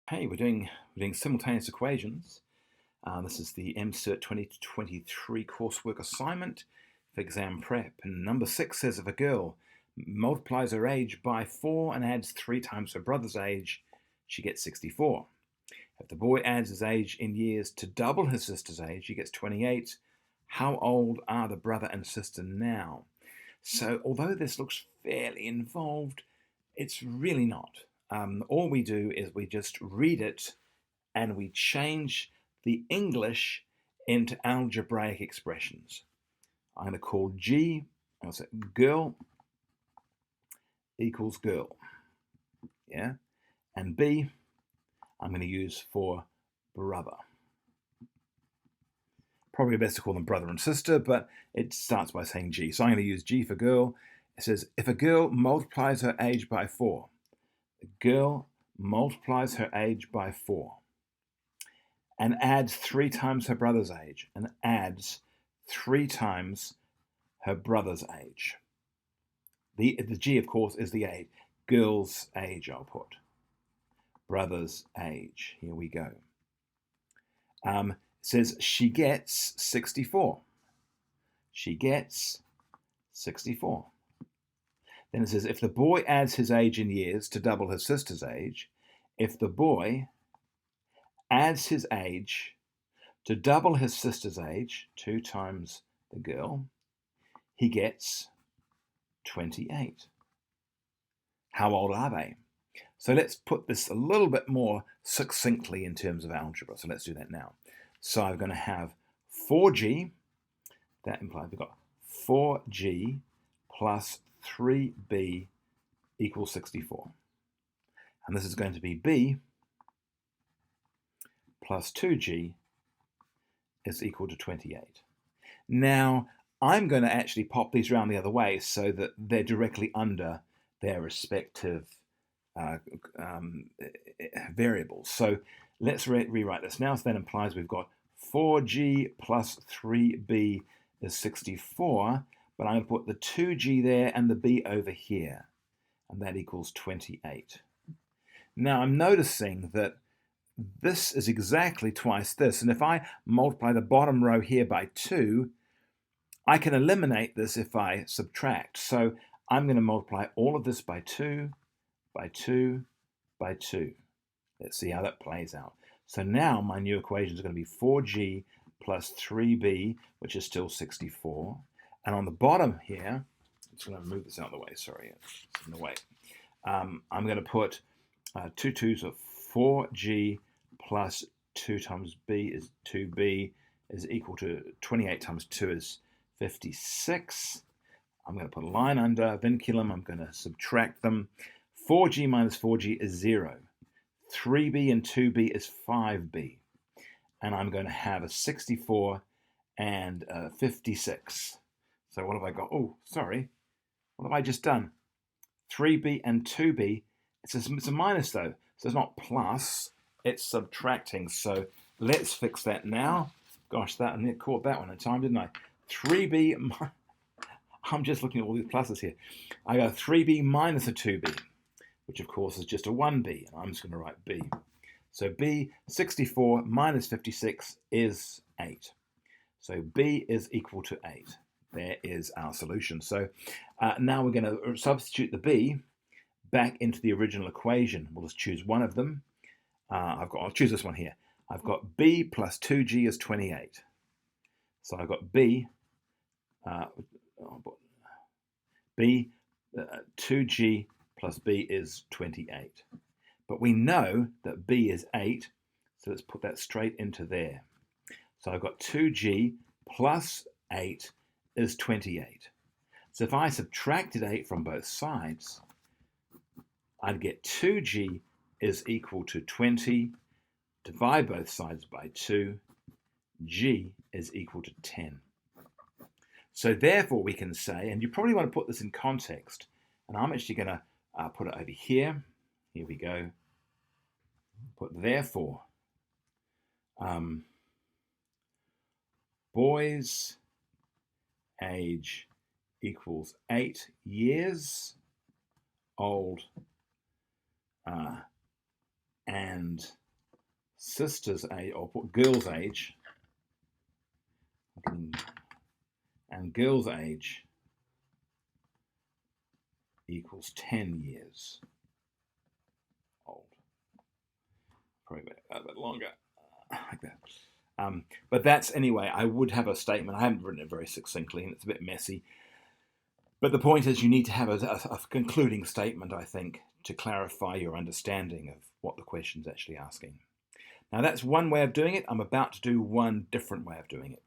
Hey, we're doing simultaneous equations. This is the MCert 2023 coursework assignment for exam prep. And number 6 says if a girl multiplies her age by 4 and adds 3 times her brother's age, she gets 64. If the boy adds his age in years to double his sister's age, he gets 28. How old are the brother and sister now? So although this looks fairly involved, it's really not. All we do is we just read it and we change the English into algebraic expressions. I'm going to call G, I'll say girl equals girl, yeah? And B, I'm going to use for brother. Probably best to call them brother and sister, but it starts by saying G. So I'm going to use G for girl. It says, if a girl multiplies her age by 4, the girl multiplies her age by 4 and adds 3 times her brother's age and adds 3 times her brother's age. The G, of course, is the age. Girl's age, I'll put. Brother's age. Here we go. It says she gets 64. She gets 64. Then it says if the boy adds his age in years to double his sister's age, if the boy adds his age to double his sister's age, 2 times the girl, he gets 28. How old are they? So let's put this a little bit more succinctly in terms of algebra. So let's do that now. So I'm going to have 4G. That implies we've got 4G plus 3B equals 64. And this is going to be B plus 2G is equal to 28. Now, I'm going to actually pop these around the other way so that they're directly under their respective variables. So let's rewrite this now. So that implies we've got 4G plus 3B is 64, but I'm going to put the 2G there and the B over here, and that equals 28. Now I'm noticing that this is exactly twice this, and if I multiply the bottom row here by 2, I can eliminate this if I subtract. So I'm going to multiply all of this by 2, by 2, by 2. Let's see how that plays out. So now my new equation is going to be 4G plus 3B, which is still 64. And on the bottom here, I'm just going to move this out of the way. Sorry, it's in the way. I'm going to put 2 2s of 4G plus 2 times B is 2B is equal to 28 times 2 is 56. I'm going to put a line under vinculum. I'm going to subtract them. 4G minus 4G is 0. 3B and 2B is 5B. And I'm going to have a 64 and a 56. So what have I got? Oh, sorry. What have I just done? 3B and 2B. It's a minus though. So it's not plus, it's subtracting. So let's fix that now. Gosh, I caught that one in time, didn't I? 3B, I'm just looking at all these pluses here. I got 3B minus a 2B, which of course is just a 1B. And I'm just going to write B. So B, 64 minus 56 is 8. So B is equal to 8. There is our solution. So now we're going to substitute the B back into the original equation. We'll just choose one of them. I'll choose this one here. I've got B plus 2G is 28. So I've got B, 2G plus B is 28. But we know that B is 8, so let's put that straight into there. So I've got 2G plus 8 is 28. So if I subtracted 8 from both sides, I'd get 2G is equal to 20. Divide both sides by 2. G is equal to 10. So therefore we can say, and you probably want to put this in context, and I'm actually going to put it over here. Here we go. Put therefore, boy's age equals 8 years old and sister's age, or put girl's age, and girl's age equals 10 years old. Probably a bit longer, like that. But that's, anyway, I would have a statement. I haven't written it very succinctly, and it's a bit messy. But the point is you need to have a concluding statement, I think, to clarify your understanding of what the question's actually asking. Now, that's one way of doing it. I'm about to do one different way of doing it.